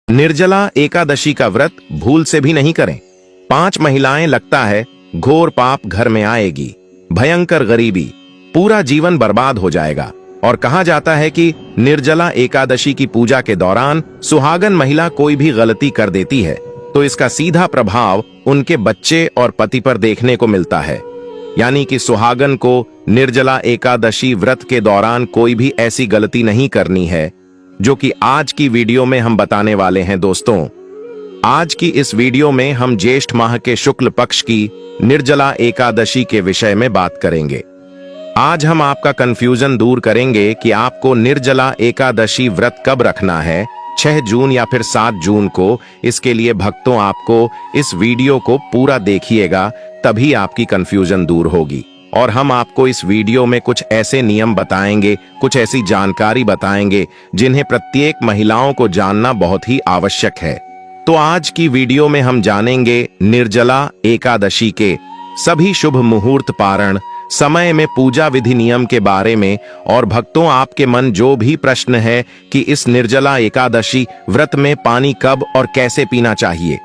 निर्जला एकादशी का व्रत भूल से भी नहीं करें। 5 महिलाएं लगता है घोर पाप घर में आएगी, भयंकर गरीबी, पूरा जीवन बर्बाद हो जाएगा। और कहा जाता है कि निर्जला एकादशी की पूजा के दौरान सुहागन महिला कोई भी गलती कर देती है तो इसका सीधा प्रभाव उनके बच्चे और पति पर देखने को मिलता है। यानी कि सुहागन को निर्जला एकादशी व्रत के दौरान कोई भी ऐसी गलती नहीं करनी है, जो कि आज की वीडियो में हम बताने वाले हैं। दोस्तों, आज की इस वीडियो में हम ज्येष्ठ माह के शुक्ल पक्ष की निर्जला एकादशी के विषय में बात करेंगे। आज हम आपका कंफ्यूजन दूर करेंगे कि आपको निर्जला एकादशी व्रत कब रखना है, 6 जून या फिर 7 जून को। इसके लिए भक्तों आपको इस वीडियो को पूरा देखिएगा, तभी आपकी कंफ्यूजन दूर होगी। और हम आपको इस वीडियो में कुछ ऐसे नियम बताएंगे, कुछ ऐसी जानकारी बताएंगे जिन्हें प्रत्येक महिलाओं को जानना बहुत ही आवश्यक है। तो आज की वीडियो में हम जानेंगे निर्जला एकादशी के सभी शुभ मुहूर्त, पारण समय में पूजा विधि नियम के बारे में। और भक्तों, आपके मन जो भी प्रश्न है कि इस निर्जला एकादशी व्रत में पानी कब और कैसे पीना चाहिए,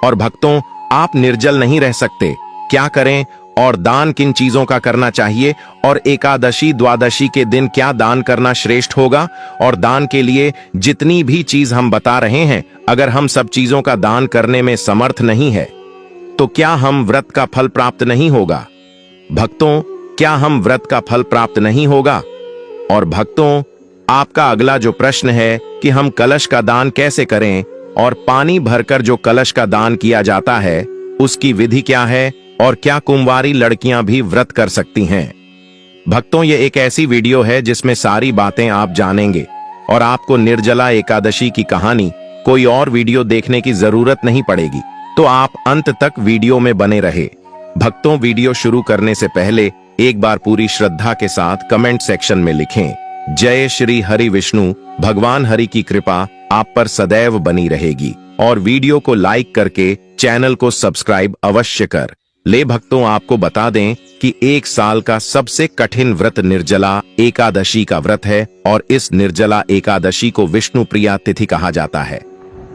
और भक्तों आप निर्जल नहीं रह सकते, क्या करें और दान किन चीजों का करना चाहिए, और एकादशी द्वादशी के दिन क्या दान करना श्रेष्ठ होगा, और दान के लिए जितनी भी चीज हम बता रहे हैं, अगर हम सब चीजों का दान करने में समर्थ नहीं है तो क्या हम व्रत का फल प्राप्त नहीं होगा। भक्तों, क्या हम व्रत का फल प्राप्त नहीं होगा। और भक्तों, आपका अगला जो प्रश्न है कि हम कलश का दान कैसे करें, और पानी भरकर जो कलश का दान किया जाता है उसकी विधि क्या है, और क्या कुंवारी लड़कियां भी व्रत कर सकती हैं। भक्तों, ये एक ऐसी वीडियो है जिसमें सारी बातें आप जानेंगे, और आपको निर्जला एकादशी की कहानी कोई और वीडियो देखने की जरूरत नहीं पड़ेगी। तो आप अंत तक वीडियो में बने रहे। भक्तों, वीडियो शुरू करने से पहले एक बार पूरी श्रद्धा के साथ कमेंट सेक्शन में लिखें, जय श्री हरि विष्णु। भगवान हरि की कृपा आप पर सदैव बनी रहेगी। और वीडियो को लाइक करके चैनल को सब्सक्राइब अवश्य कर ले। भक्तों, आपको बता दें कि 1 साल का सबसे कठिन व्रत निर्जला एकादशी का व्रत है, और इस निर्जला एकादशी को विष्णु प्रिया तिथि कहा जाता है।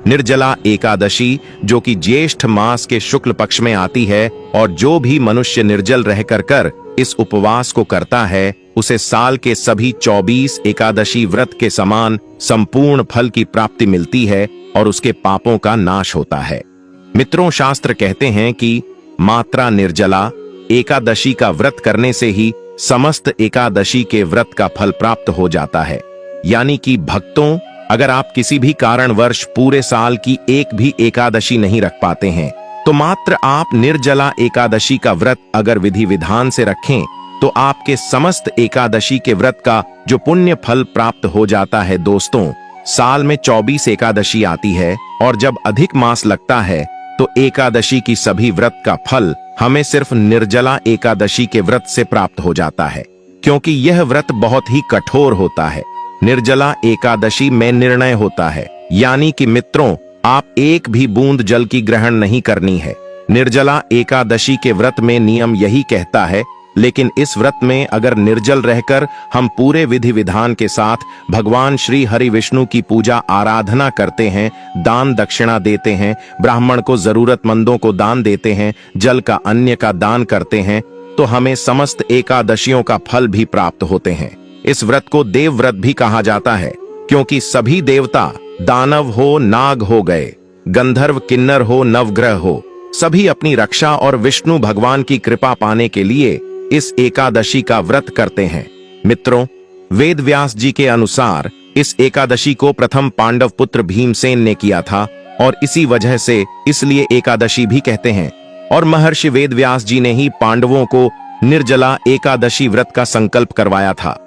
निर्जला एकादशी जो कि ज्येष्ठ मास के शुक्ल पक्ष में आती है, और जो भी मनुष्य निर्जल रहकर कर इस उपवास को करता है उसे साल के सभी 24 एकादशी व्रत के समान संपूर्ण फल की प्राप्ति मिलती है, और उसके पापों का नाश होता है। मित्रों, शास्त्र कहते हैं कि मात्रा निर्जला एकादशी का व्रत करने से ही समस्त एकादशी के व्रत का फल प्राप्त हो जाता है। यानी कि भक्तों, अगर आप किसी भी कारणवश पूरे साल की एक भी एकादशी नहीं रख पाते हैं, तो मात्र आप निर्जला एकादशी का व्रत अगर विधि विधान से रखें तो आपके समस्त एकादशी के व्रत का जो पुण्य फल प्राप्त हो जाता है। दोस्तों, साल में 24 एकादशी आती है, और जब अधिक मास लगता है तो एकादशी की सभी व्रत का फल हमें सिर्फ निर्जला एकादशी के व्रत से प्राप्त हो जाता है, क्योंकि यह व्रत बहुत ही कठोर होता है। निर्जला एकादशी में निर्णय होता है, यानी कि मित्रों, आप एक भी बूंद जल की ग्रहण नहीं करनी है। निर्जला एकादशी के व्रत में नियम यही कहता है, लेकिन इस व्रत में अगर निर्जल रहकर हम पूरे विधि विधान के साथ भगवान श्री हरि विष्णु की पूजा आराधना करते हैं, दान दक्षिणा देते हैं, ब्राह्मण को जरूरतमंदों को दान देते हैं, जल का अन्न का दान करते हैं, तो हमें समस्त एकादशियों का फल भी प्राप्त होते हैं। इस व्रत को देव व्रत भी कहा जाता है, क्योंकि सभी देवता, दानव हो नाग हो गए, गंधर्व किन्नर हो नवग्रह हो, सभी अपनी रक्षा और विष्णु भगवान की कृपा पाने के लिए इस एकादशी का व्रत करते हैं। मित्रों, वेद व्यास जी के अनुसार इस एकादशी को प्रथम पांडव पुत्र भीमसेन ने किया था, और इसी वजह से इसलिए एकादशी भी कहते हैं। और महर्षि वेद व्यास जी ने ही पांडवों को निर्जला एकादशी व्रत का संकल्प करवाया था।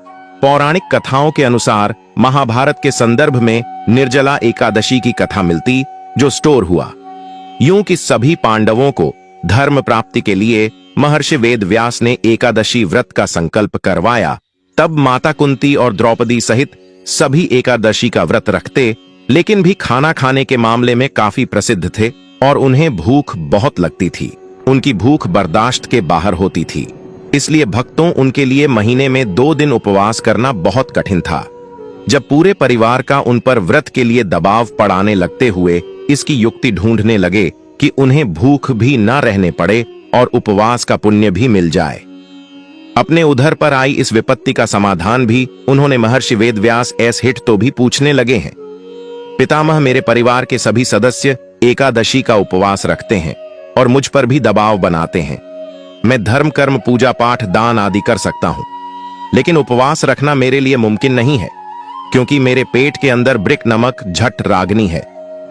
पौराणिक कथाओं के अनुसार महाभारत के संदर्भ में निर्जला एकादशी की कथा मिलती, जो स्टोर हुआ। यूं कि सभी पांडवों को धर्म प्राप्ति के लिए महर्षि वेद व्यास ने एकादशी व्रत का संकल्प करवाया। तब माता कुंती और द्रौपदी सहित सभी एकादशी का व्रत रखते, लेकिन भी खाना खाने के मामले में काफी प्रसिद्ध थे, और उन्हें भूख बहुत लगती थी। उनकी भूख बर्दाश्त के बाहर होती थी। इसलिए भक्तों, उनके लिए महीने में 2 दिन उपवास करना बहुत कठिन था। जब पूरे परिवार का उन पर व्रत के लिए दबाव पड़ाने लगते हुए इसकी युक्ति ढूंढने लगे कि उन्हें भूख भी न रहने पड़े और उपवास का पुण्य भी मिल जाए। अपने उधर पर आई इस विपत्ति का समाधान भी उन्होंने महर्षि वेदव्यास हिट तो भी पूछने लगे हैं। पितामह, मेरे परिवार के सभी सदस्य एकादशी का उपवास रखते हैं और मुझ पर भी दबाव बनाते हैं। मैं धर्म, कर्म, पूजा पाठ, दान आदि कर सकता हूं, लेकिन उपवास रखना मेरे लिए मुमकिन नहीं है, क्योंकि मेरे पेट के अंदर ब्रिक नमक झट रागनी है,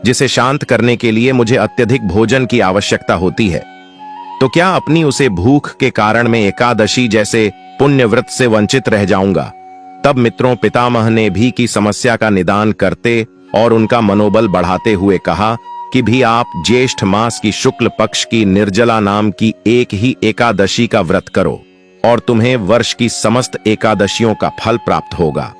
जिसे शांत करने के लिए मुझे अत्यधिक भोजन की आवश्यकता होती है। तो क्या अपनी उसे भूख के कारण मैं एकादशी जैसे पुण्य व्रत से वंचित रह जाऊंगा? तब मित्रों, पितामह ने भी की समस्या का निदान करते और उनका मनोबल बढ़ाते हुए कहा कि भी आप ज्येष्ठ मास की शुक्ल पक्ष की निर्जला नाम की एक ही एकादशी का व्रत करो और तुम्हें वर्ष की समस्त एकादशियों का फल प्राप्त होगा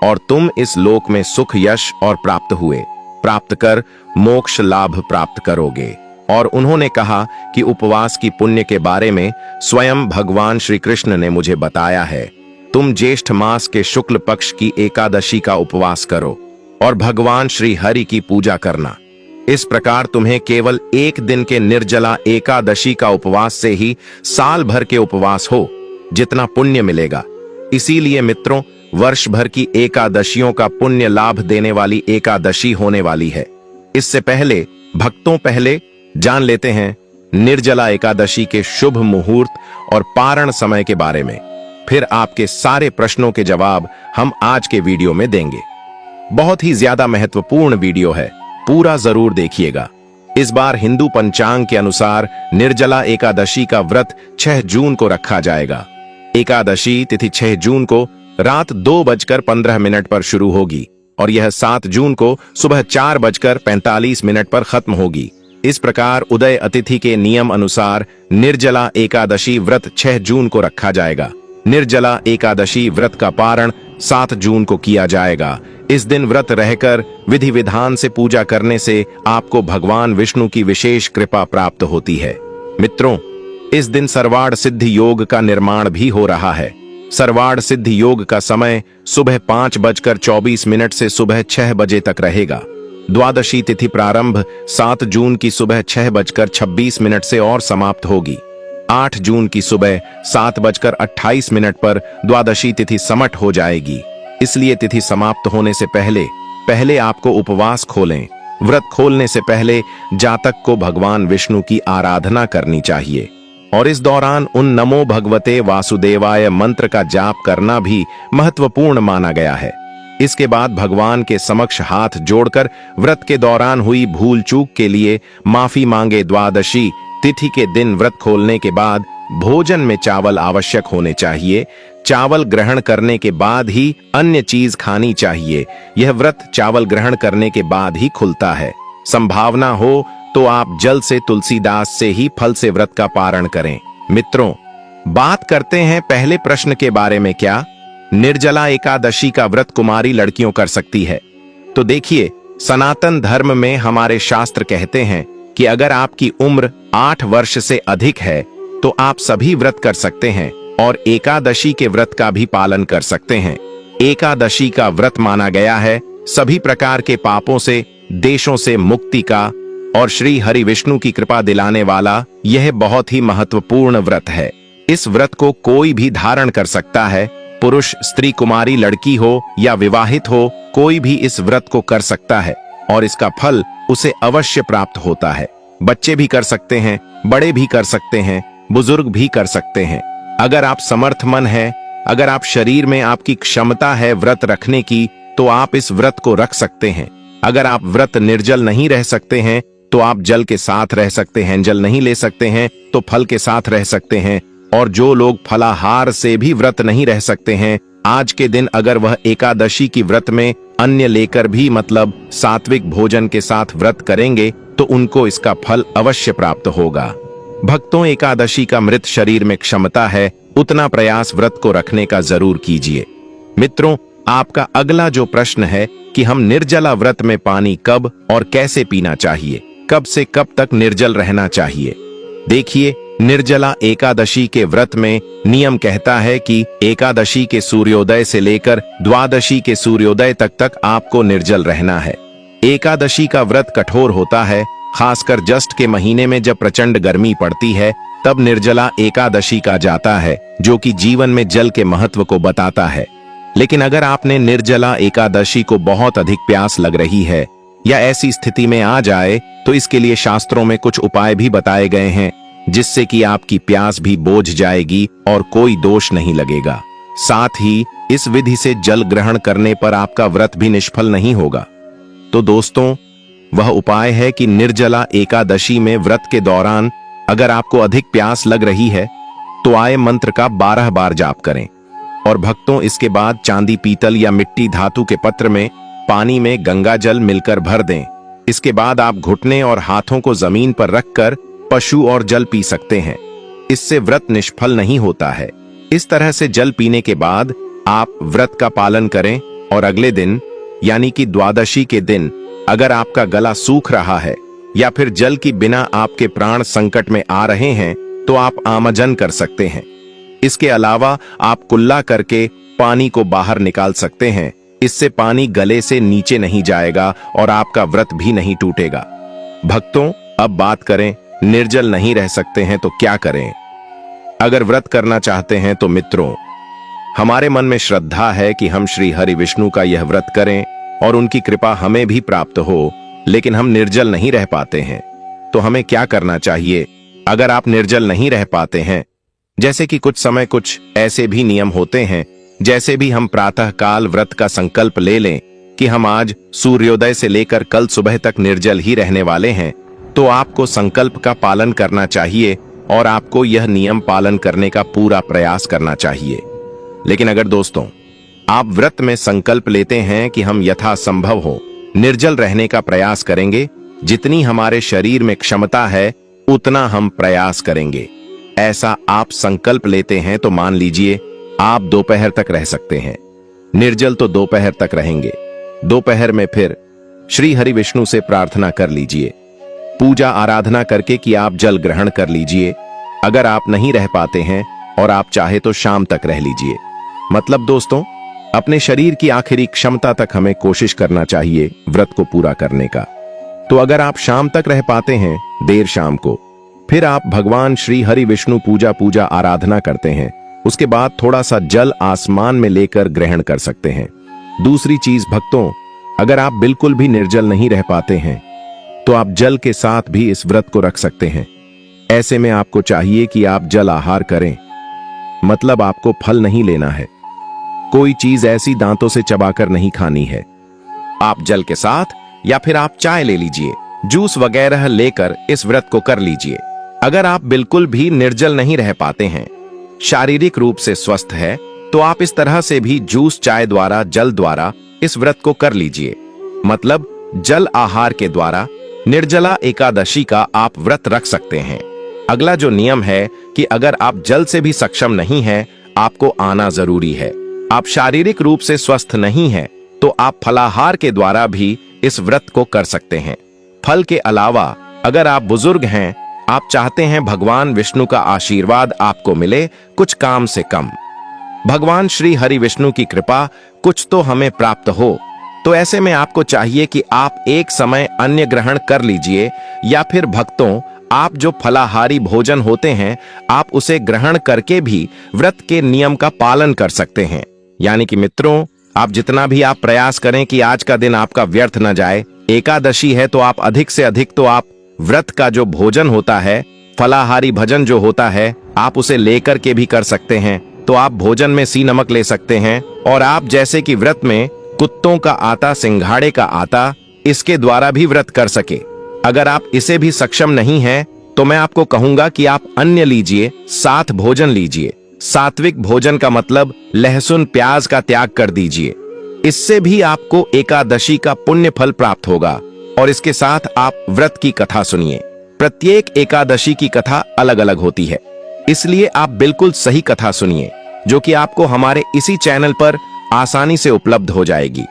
और तुम इस लोक में सुख, यश और प्राप्त कर मोक्ष लाभ प्राप्त करोगे। और उन्होंने कहा कि उपवास की पुण्य के बारे में स्वयं भगवान श्री कृष्ण ने मुझे बताया है। तुम ज्येष्ठ मास के शुक्ल पक्ष की एकादशी का उपवास करो और भगवान श्री हरि की पूजा करना। इस प्रकार तुम्हें केवल एक दिन के निर्जला एकादशी का उपवास से ही साल भर के उपवास हो जितना पुण्य मिलेगा। इसीलिए मित्रों, वर्ष भर की एकादशियों का पुण्य लाभ देने वाली एकादशी होने वाली है। इससे पहले पहले जान लेते हैं निर्जला एकादशी के शुभ मुहूर्त और पारण समय के बारे में। फिर आपके सारे प्रश्नों के जवाब हम आज के वीडियो में देंगे। बहुत ही ज्यादा महत्वपूर्ण वीडियो है, पूरा जरूर देखिएगा। इस बार हिंदू पंचांग के अनुसार निर्जला एकादशी का व्रत 6 जून को रखा जाएगा। एकादशी तिथि 6 जून को रात 2:15 पर शुरू होगी और यह 7 जून को सुबह 4:45 पर खत्म होगी। इस प्रकार उदय अतिथि के नियम अनुसार निर्जला एकादशी व्रत 6 जून को रखा जाएगा। निर्जला एकादशी व्रत का पारण 7 जून को किया जाएगा। इस दिन व्रत रहकर विधि विधान से पूजा करने से आपको भगवान विष्णु की विशेष कृपा प्राप्त होती है। मित्रों, इस दिन सर्वाड़ सिद्धि योग का निर्माण भी हो रहा है। सर्वाड़ सिद्धि योग का समय सुबह 5:24 से सुबह 6 बजे तक रहेगा। द्वादशी तिथि प्रारंभ 7 जून की सुबह 6:26 से और समाप्त होगी। 8 जून की सुबह 7:28 पर द्वादशी तिथि समट हो जाएगी। इसलिए तिथि समाप्त होने से पहले आपको उपवास खोलें। व्रत खोलने से पहले जातक को भगवान विष्णु की आराधना करनी चाहिए और इस दौरान उन नमो भगवते वासुदेवाय मंत्र का जाप करना भी महत्वपूर्ण माना गया है। इसके बाद भगवान के समक्ष हाथ जोड़कर व्रत के दौरान हुई भूल चूक के लिए माफी मांगे। द्वादशी तिथि के दिन व्रत खोलने के बाद भोजन में चावल आवश्यक होने चाहिए। चावल ग्रहण करने के बाद ही अन्य चीज खानी चाहिए। यह व्रत चावल ग्रहण करने के बाद ही खुलता है। संभावना हो तो आप जल से तुलसीदास से ही फल से व्रत का पारण करें। मित्रों, बात करते हैं पहले प्रश्न के बारे में, क्या निर्जला एकादशी का व्रत कुमारी लड़कियों कर सकती है? तो देखिए, सनातन धर्म में हमारे शास्त्र कहते हैं कि अगर आपकी उम्र 8 वर्ष से अधिक है तो आप सभी व्रत कर सकते हैं और एकादशी के व्रत का भी पालन कर सकते हैं। एकादशी का व्रत माना गया है सभी प्रकार के पापों से, देशों से मुक्ति का और श्री हरि विष्णु की कृपा दिलाने वाला यह बहुत ही महत्वपूर्ण व्रत है। इस व्रत को कोई भी धारण कर सकता है। पुरुष, स्त्री, कुमारी, लड़की हो या विवाहित हो, कोई भी इस व्रत को कर सकता है और इसका फल उसे अवश्य प्राप्त होता है। बच्चे भी कर सकते हैं, बड़े भी कर सकते हैं, बुजुर्ग भी कर सकते हैं। अगर आप समर्थमन हैं, अगर आप शरीर में आपकी क्षमता है व्रत रखने की, तो आप इस व्रत को रख सकते हैं। अगर आप व्रत निर्जल नहीं रह सकते हैं तो आप जल के साथ रह सकते हैं, जल नहीं ले सकते हैं तो फल के साथ रह सकते हैं। और जो लोग फलाहार से भी व्रत नहीं रह सकते हैं, आज के दिन अगर वह एकादशी की व्रत में अन्न लेकर भी मतलब सात्विक भोजन के साथ व्रत करेंगे तो उनको इसका फल अवश्य प्राप्त होगा। भक्तों, एकादशी का मृत शरीर में क्षमता है, उतना प्रयास व्रत को रखने का जरूर कीजिए। मित्रों, आपका अगला जो प्रश्न है कि हम निर्जला व्रत में पानी कब और कैसे पीना चाहिए, कब से कब तक निर्जल रहना चाहिए। देखिए, निर्जला एकादशी के व्रत में नियम कहता है कि एकादशी के सूर्योदय से लेकर द्वादशी के सूर्योदय तक आपको निर्जल रहना है। एकादशी का व्रत कठोर होता है, खासकर ज्येष्ठ के महीने में जब प्रचंड गर्मी पड़ती है तब निर्जला एकादशी का जाता है, जो कि जीवन में जल के महत्व को बताता है। लेकिन अगर आपने निर्जला एकादशी को बहुत अधिक प्यास लग रही है या ऐसी स्थिति में आ जाए तो इसके लिए शास्त्रों में कुछ उपाय भी बताए गए हैं, जिससे कि आपकी प्यास भी बोझ जाएगी और कोई दोष नहीं लगेगा। साथ ही इस विधि से जल ग्रहण करने पर आपका व्रत भी निष्फल नहीं होगा। तो दोस्तों, वह उपाय है कि निर्जला एकादशी में व्रत के दौरान अगर आपको अधिक प्यास लग रही है तो आय मंत्र का 12 बार जाप करें और भक्तों इसके बाद चांदी, पीतल या मिट्टी धातु के पत्र में पानी में गंगा जल मिलकर भर दें। इसके बाद आप घुटने और हाथों को जमीन पर रखकर पशु और जल पी सकते हैं। इससे व्रत निष्फल नहीं होता है। इस तरह से जल पीने के बाद आप व्रत का पालन करें और अगले दिन यानी कि द्वादशी के दिन अगर आपका गला सूख रहा है या फिर जल की बिना आपके प्राण संकट में आ रहे हैं तो आप आमजन कर सकते हैं। इसके अलावा आप कुल्ला करके पानी को बाहर निकाल सकते हैं। इससे पानी गले से नीचे नहीं जाएगा और आपका व्रत भी नहीं टूटेगा। भक्तों, अब बात करें निर्जल नहीं रह सकते हैं तो क्या करें। अगर व्रत करना चाहते हैं तो मित्रों, हमारे मन में श्रद्धा है कि हम श्री हरि विष्णु का यह व्रत करें और उनकी कृपा हमें भी प्राप्त हो, लेकिन हम निर्जल नहीं रह पाते हैं। तो हमें क्या करना चाहिए? अगर आप निर्जल नहीं रह पाते हैं, जैसे कि कुछ समय कुछ ऐसे भी नियम होते हैं, जैसे भी हम प्रातः काल व्रत का संकल्प ले लें कि हम आज सूर्योदय से लेकर कल सुबह तक निर्जल ही रहने वाले हैं, तो आपको संकल्प का पालन करना चाहिए और आपको यह नियम पालन करने का पूरा प्रयास करना चाहिए। लेकिन अगर दोस्तों आप व्रत में संकल्प लेते हैं कि हम यथासंभव हो निर्जल रहने का प्रयास करेंगे, जितनी हमारे शरीर में क्षमता है उतना हम प्रयास करेंगे, ऐसा आप संकल्प लेते हैं तो मान लीजिए आप दोपहर तक रह सकते हैं। निर्जल तो दोपहर तक रहेंगे। दोपहर में फिर श्री हरि विष्णु से प्रार्थना कर लीजिए, पूजा आराधना करके कि आप जल ग्रहण कर लीजिए। अगर आप नहीं रह पाते हैं और आप चाहे तो शाम तक रह लीजिए। मतलब दोस्तों, अपने शरीर की आखिरी क्षमता तक हमें कोशिश करना चाहिए व्रत को पूरा करने का। तो अगर आप शाम तक रह पाते हैं, देर शाम को, फिर आप भगवान श्री हरि विष्णु पूजा आराधना करते हैं। उसके बाद थोड़ा सा जल आसमान में लेकर ग्रहण कर सकते हैं। दूसरी चीज भक्तों, अगर आप बिल्कुल भी निर्जल नहीं रह पाते हैं तो आप जल के साथ भी इस व्रत को रख सकते हैं। ऐसे में आपको चाहिए कि आप जल आहार करें, मतलब आपको फल नहीं लेना है, कोई चीज ऐसी दांतों से चबाकर नहीं खानी है। आप जल के साथ या फिर आप चाय ले लीजिए, जूस वगैरह लेकर इस व्रत को कर लीजिए। अगर आप बिल्कुल भी निर्जल नहीं रह पाते हैं, शारीरिक रूप से स्वस्थ है, तो आप इस तरह से भी जूस, चाय द्वारा, जल द्वारा इस व्रत को कर लीजिए। मतलब जल आहार के द्वारा निर्जला एकादशी का आप व्रत रख सकते हैं। अगला जो नियम है कि अगर आप जल से भी सक्षम नहीं हैं, आपको आना जरूरी है। आप शारीरिक रूप से स्वस्थ नहीं हैं, तो आप फलाहार के द्वारा भी इस व्रत को कर सकते हैं। फल के अलावा अगर आप बुजुर्ग हैं, आप चाहते हैं भगवान विष्णु का आशीर्वाद आपको मिले कुछ काम से कम, भगवान श्री हरि विष्णु की कृपा कुछ तो हमें प्राप्त हो, तो ऐसे में आपको चाहिए कि आप एक समय अन्न ग्रहण कर लीजिए, या फिर भक्तों आप जो फलाहारी भोजन होते हैं आप उसे ग्रहण करके भी व्रत के नियम का पालन कर सकते हैं। यानी कि मित्रों, आप जितना भी आप प्रयास करें कि आज का दिन आपका व्यर्थ न जाए, एकादशी है तो आप अधिक से अधिक तो आप व्रत का जो भोजन होता है, फलाहारी भजन जो होता है, आप उसे लेकर के भी कर सकते हैं। तो आप भोजन में सी नमक ले सकते हैं, और आप जैसे कि व्रत में कुत्तों का आता, सिंघाड़े का आता, इसके द्वारा भी व्रत कर सके। अगर आप इसे भी सक्षम नहीं हैं, तो मैं आपको कहूंगा कि आप अन्न लीजिए, साथ भोजन लीजिए। सात्विक भोजन का मतलब लहसुन, प्याज का त्याग कर दीजिए। इससे भी आपको एकादशी का पुण्य फल प्राप्त होगा। और इसके साथ आप व्रत की कथा सुनिए। प्रत्येक एकादशी की कथा अलग अलग होती है, इसलिए आप बिल्कुल सही कथा सुनिए, जो कि आपको हमारे इसी चैनल पर आसानी से उपलब्ध हो जाएगी।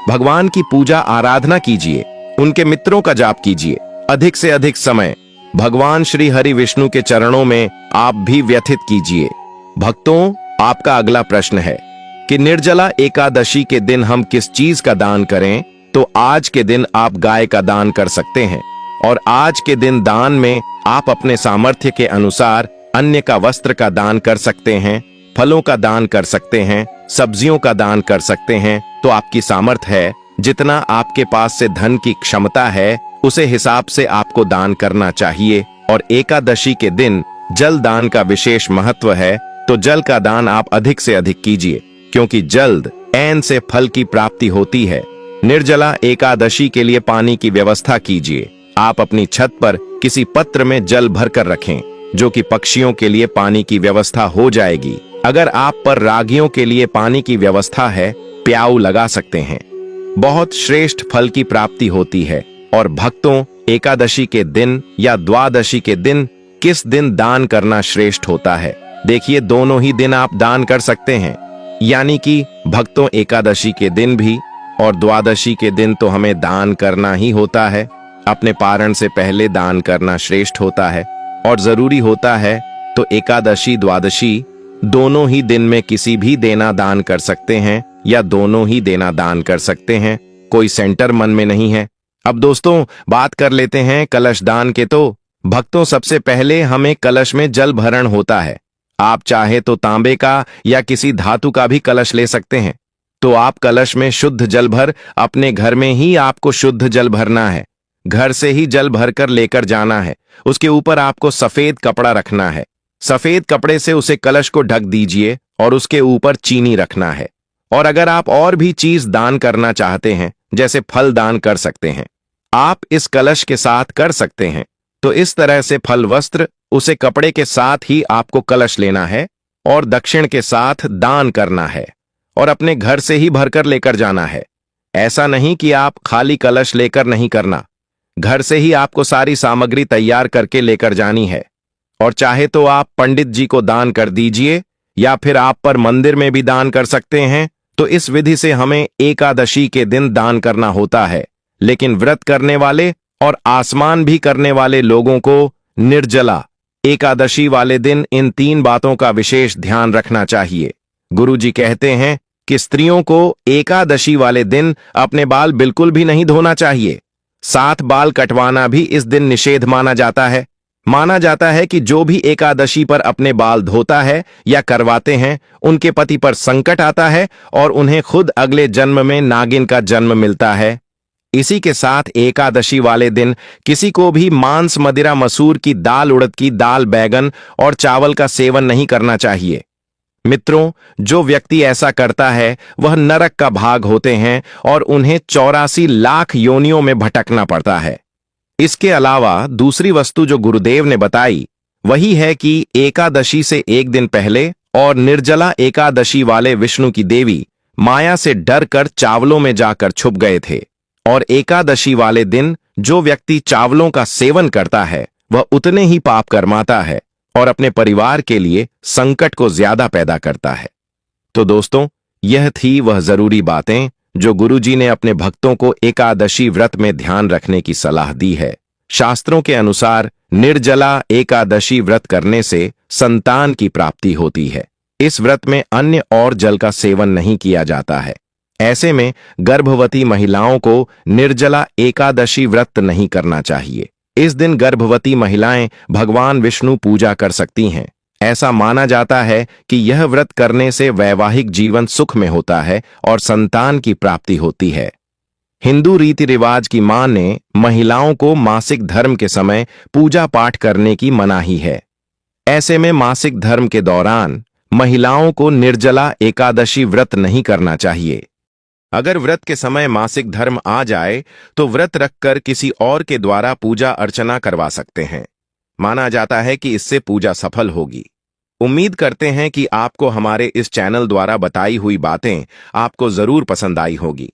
भगवान की पूजा आराधना कीजिए, उनके मित्रों का जाप कीजिए, अधिक से अधिक समय भगवान श्री हरि विष्णु के चरणों में आप भी व्यथित कीजिए। भक्तों, आपका अगला प्रश्न है कि निर्जला एकादशी के दिन हम किस चीज का दान करें। तो आज के दिन आप गाय का दान कर सकते हैं और आज के दिन दान में आप अपने सामर्थ्य के अनुसार अन्य का वस्त्र का दान कर सकते हैं, फलों का दान कर सकते हैं, सब्जियों का दान कर सकते हैं। तो आपकी सामर्थ्य है, जितना आपके पास से धन की क्षमता है उसे हिसाब से आपको दान करना चाहिए। और एकादशी के दिन जल दान का विशेष महत्व है, तो जल का दान आप अधिक से अधिक कीजिए, क्योंकि जल्द ऐन से फल की प्राप्ति होती है। निर्जला एकादशी के लिए पानी की व्यवस्था कीजिए। आप अपनी छत पर किसी पत्र में जल भरकर रखें, जो कि पक्षियों के लिए पानी की व्यवस्था हो जाएगी। अगर आप पर रागियों के लिए पानी की व्यवस्था है, प्याऊ लगा सकते हैं। बहुत श्रेष्ठ फल की प्राप्ति होती है। और भक्तों, एकादशी के दिन या द्वादशी के दिन किस दिन दान करना श्रेष्ठ होता है? देखिए, दोनों ही दिन आप दान कर सकते हैं। यानी कि भक्तों, एकादशी के दिन भी और द्वादशी के दिन तो हमें दान करना ही होता है। अपने पारण से पहले दान करना श्रेष्ठ होता है और जरूरी होता है। तो एकादशी द्वादशी दोनों ही दिन में किसी भी देना दान कर सकते हैं या दोनों ही देना दान कर सकते हैं। कोई सेंटर मन में नहीं है। अब दोस्तों, बात कर लेते हैं कलश दान के। तो भक्तों, सबसे पहले हमें कलश में जल भरण होता है। आप चाहे तो तांबे का या किसी धातु का भी कलश ले सकते हैं। तो आप कलश में शुद्ध जल भर अपने घर में ही आपको शुद्ध जल भरना है। घर से ही जल भरकर लेकर जाना है। उसके ऊपर आपको सफेद कपड़ा रखना है। सफेद कपड़े से उसे कलश को ढक दीजिए और उसके ऊपर चीनी रखना है। और अगर आप और भी चीज दान करना चाहते हैं, जैसे फल दान कर सकते हैं, आप इस कलश के साथ कर सकते हैं। तो इस तरह से फल वस्त्र उसे कपड़े के साथ ही आपको कलश लेना है और दक्षिण के साथ दान करना है और अपने घर से ही भरकर लेकर जाना है। ऐसा नहीं कि आप खाली कलश लेकर नहीं करना। घर से ही आपको सारी सामग्री तैयार करके लेकर जानी है। और चाहे तो आप पंडित जी को दान कर दीजिए या फिर आप पर मंदिर में भी दान कर सकते हैं। तो इस विधि से हमें एकादशी के दिन दान करना होता है। लेकिन व्रत करने वाले और आसमान भी करने वाले लोगों को निर्जला एकादशी वाले दिन इन 3 बातों का विशेष ध्यान रखना चाहिए। गुरुजी कहते हैं कि स्त्रियों को एकादशी वाले दिन अपने बाल बिल्कुल भी नहीं धोना चाहिए। साथ बाल कटवाना भी इस दिन निषेध माना जाता है। माना जाता है कि जो भी एकादशी पर अपने बाल धोता है या करवाते हैं, उनके पति पर संकट आता है और उन्हें खुद अगले जन्म में नागिन का जन्म मिलता है। इसी के साथ एकादशी वाले दिन किसी को भी मांस, मदिरा, मसूर की दाल, उड़द की दाल, बैगन और चावल का सेवन नहीं करना चाहिए। मित्रों, जो व्यक्ति ऐसा करता है वह नरक का भाग होते हैं और उन्हें 84 लाख योनियों में भटकना पड़ता है। इसके अलावा दूसरी वस्तु जो गुरुदेव ने बताई वही है कि एकादशी से एक दिन पहले और निर्जला एकादशी वाले विष्णु की देवी माया से डर कर चावलों में जाकर छुप गए थे। और एकादशी वाले दिन जो व्यक्ति चावलों का सेवन करता है वह उतने ही पाप कर्माता है और अपने परिवार के लिए संकट को ज्यादा पैदा करता है। तो दोस्तों, यह थी वह जरूरी बातें जो गुरुजी ने अपने भक्तों को एकादशी व्रत में ध्यान रखने की सलाह दी है। शास्त्रों के अनुसार निर्जला एकादशी व्रत करने से संतान की प्राप्ति होती है। इस व्रत में अन्य और जल का सेवन नहीं किया जाता है। ऐसे में गर्भवती महिलाओं को निर्जला एकादशी व्रत नहीं करना चाहिए। इस दिन गर्भवती महिलाएं भगवान विष्णु पूजा कर सकती हैं। ऐसा माना जाता है कि यह व्रत करने से वैवाहिक जीवन सुख में होता है और संतान की प्राप्ति होती है। हिंदू रीति रिवाज की मान ने महिलाओं को मासिक धर्म के समय पूजा पाठ करने की मनाही है। ऐसे में मासिक धर्म के दौरान महिलाओं को निर्जला एकादशी व्रत नहीं करना चाहिए। अगर व्रत के समय मासिक धर्म आ जाए तो व्रत रखकर किसी और के द्वारा पूजा अर्चना करवा सकते हैं। माना जाता है कि इससे पूजा सफल होगी। उम्मीद करते हैं कि आपको हमारे इस चैनल द्वारा बताई हुई बातें आपको जरूर पसंद आई होगी।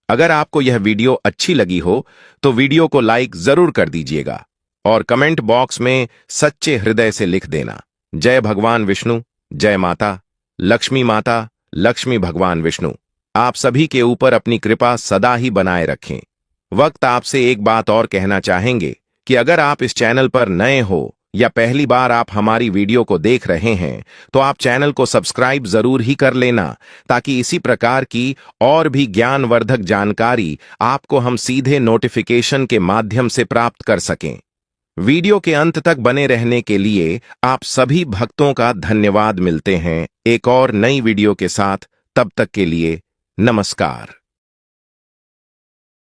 अगर आपको यह वीडियो अच्छी लगी हो तो वीडियो को लाइक जरूर कर दीजिएगा और कमेंट बॉक्स में सच्चे हृदय से लिख देना, जय भगवान विष्णु, जय माता लक्ष्मी, माता लक्ष्मी भगवान विष्णु आप सभी के ऊपर अपनी कृपा सदा ही बनाए रखें। वक्त आपसे एक बात और कहना चाहेंगे कि अगर आप इस चैनल पर नए हो या पहली बार आप हमारी वीडियो को देख रहे हैं तो आप चैनल को सब्सक्राइब जरूर ही कर लेना, ताकि इसी प्रकार की और भी ज्ञानवर्धक जानकारी आपको हम सीधे नोटिफिकेशन के माध्यम से प्राप्त कर सकें। वीडियो के अंत तक बने रहने के लिए आप सभी भक्तों का धन्यवाद। मिलते हैं एक और नई वीडियो के साथ, तब तक के लिए नमस्कार।